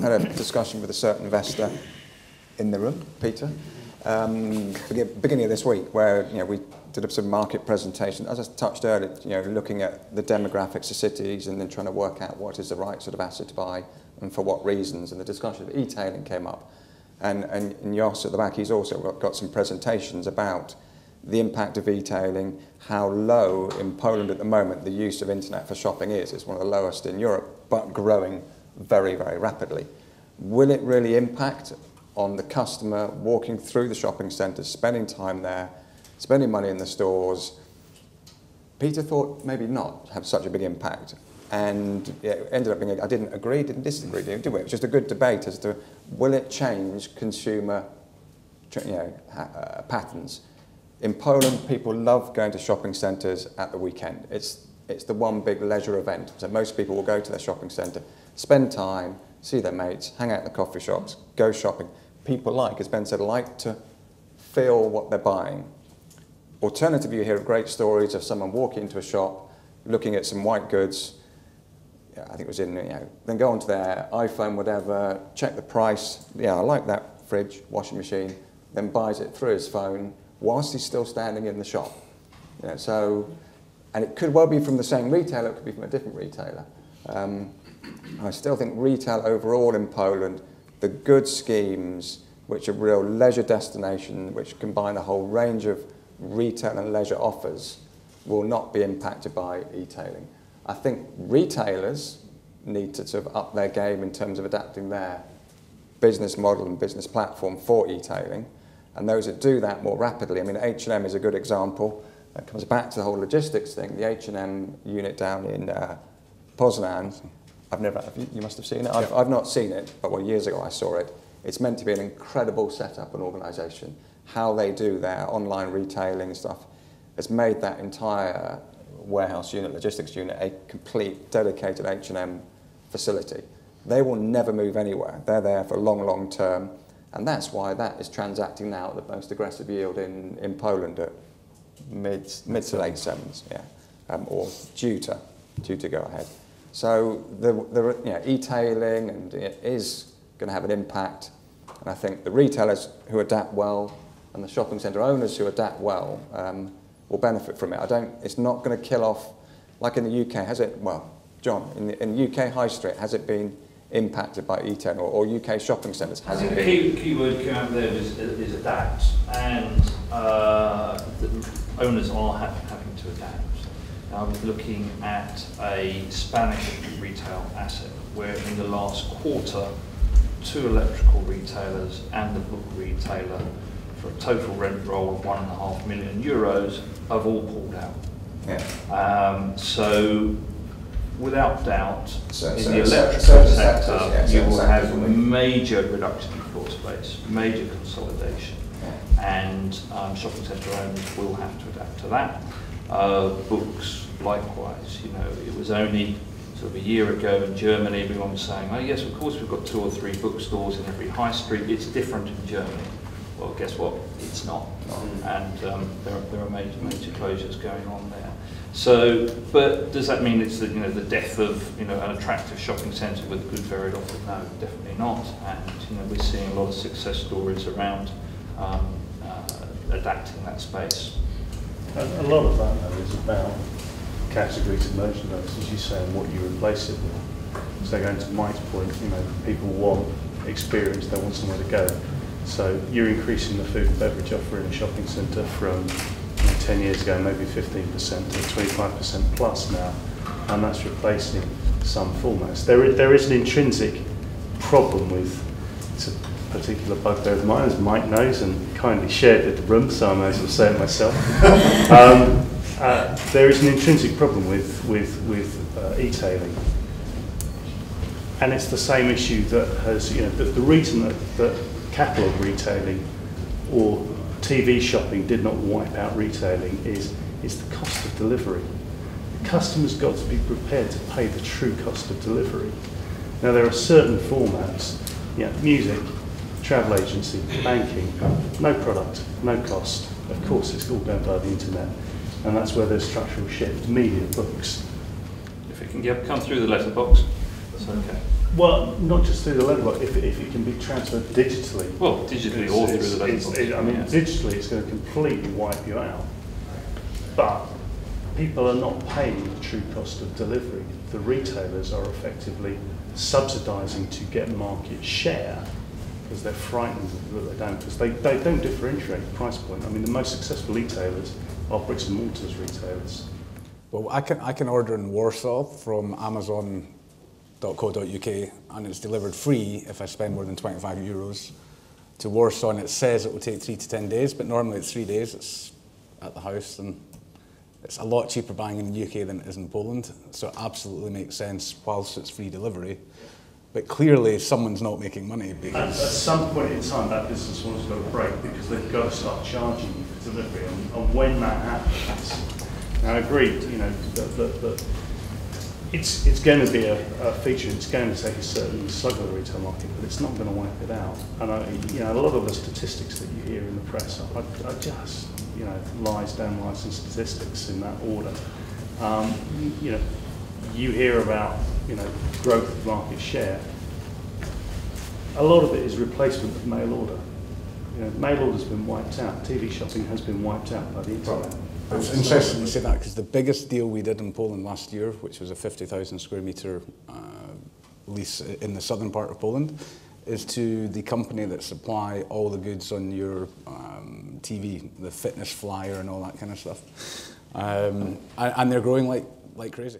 had a discussion with a certain investor in the room, Peter, beginning of this week, where we did a sort of market presentation, as I touched earlier, looking at the demographics of cities and then trying to work out what is the right sort of asset to buy and for what reasons. And the discussion of e-tailing came up. And Jos at the back, he's also got some presentations about the impact of e-tailing, how low in Poland at the moment the use of internet for shopping is. It's one of the lowest in Europe, but growing very, very rapidly. Will it really impact on the customer walking through the shopping centres, spending time there, spending money in the stores? Peter thought maybe not have such a big impact. And it ended up being, I didn't agree, didn't disagree, did we? It was just a good debate as to will it change consumer patterns. In Poland, people love going to shopping centres at the weekend. It's the one big leisure event. So most people will go to their shopping centre, spend time, see their mates, hang out in the coffee shops, go shopping. People like, as Ben said, like to feel what they're buying. Alternatively, you hear great stories of someone walking into a shop, looking at some white goods, I think it was then go onto their iPhone, whatever, check the price. Yeah, I like that fridge, washing machine, then buys it through his phone whilst he's still standing in the shop. And it could well be from the same retailer, it could be from a different retailer. I still think retail overall in Poland, the good schemes, which are real leisure destination, which combine a whole range of retail and leisure offers, will not be impacted by e-tailing. I think retailers need to sort of up their game in terms of adapting their business model and business platform for e-tailing. And those that do that more rapidly, I mean, H&M is a good example. It comes back to the whole logistics thing. The H&M unit down in Poznan, you must have seen it? I've not seen it, but years ago I saw it. It's meant to be an incredible setup and organisation. How they do their online retailing and stuff has made that entire warehouse unit, logistics unit, a complete dedicated H&M facility. They will never move anywhere. They're there for long, long term. And that's why that is transacting now at the most aggressive yield in Poland at mid to late sevens, or due to go ahead. So the e-tailing and it is going to have an impact. And I think the retailers who adapt well and the shopping centre owners who adapt well will benefit from it. It's not going to kill off, like in the UK, has it? Well, John, in the UK high street, has it been impacted by e-tailing or UK shopping centres? I think the key word coming out there is adapt, and the owners are having to adapt. I was looking at a Spanish retail asset where in the last quarter, 2 electrical retailers and a book retailer for a total rent roll of €1.5 million have all pulled out. Yeah. So without doubt, in the electrical sector, you will have a major reduction in floor space, major consolidation, and shopping centre owners will have to adapt to that. Books, likewise. It was only sort of a year ago in Germany, everyone was saying, oh yes, of course we've got 2 or 3 bookstores in every high street, it's different in Germany. Well, guess what? It's not. And there are major closures going on there. So, but does that mean it's the death of an attractive shopping centre with a good varied offer? No, definitely not. And we're seeing a lot of success stories around adapting that space. A lot of that though is about categories of merchandise, as you say, and what you replace it with. So going to Mike's point, people want experience, they want somewhere to go. So you're increasing the food and beverage offer in a shopping centre from 10 years ago, maybe 15% to 25% plus now, and that's replacing some formats. There is an intrinsic problem with, it's a particular bugbear of mine, as Mike knows, and kindly shared with the room, so I may as well say it myself. There is an intrinsic problem with e-tailing. And it's the same issue that has, the reason that catalogue retailing or TV shopping did not wipe out retailing is the cost of delivery. The customer's got to be prepared to pay the true cost of delivery. Now there are certain formats, music, travel agency, banking, no product, no cost. Of course it's all done by the internet, and that's where there's structural shift. Media, books. If it can come through the letterbox, that's okay. Well, not just through the letterbox, if it can be transferred digitally. Well, digitally or through the letterbox. I mean, digitally it's going to completely wipe you out. But people are not paying the true cost of delivery. The retailers are effectively subsidising to get market share because they're frightened that they don't, because they don't differentiate price point. I mean, the most successful retailers are bricks and mortars retailers. Well, I can order in Warsaw from Amazon.co.uk and it's delivered free if I spend more than 25 euros to Warsaw, and it says it will take 3 to 10 days, but normally it's 3 days. It's at the house, and it's a lot cheaper buying in the UK than it is in Poland, so it absolutely makes sense whilst it's free delivery. But clearly someone's not making money because... At some point in time that business wants to go break because they've got to start charging you for delivery, and when that happens, and I agree, you know, that it's going to be a feature, it's going to take a certain slug of the retail market, but it's not going to wipe it out. And you know, a lot of the statistics that you hear in the press are just, you know, lies, damn lies and statistics in that order. You know, you hear about, you know, growth of market share. A lot of it is replacement of mail order. You know, mail order's been wiped out. TV shopping has been wiped out by the internet. It's interesting you say that, because the biggest deal we did in Poland last year, which was a 50,000 square metre lease in the southern part of Poland, is to the company that supply all the goods on your TV, the fitness flyer and all that kind of stuff. And they're growing like crazy.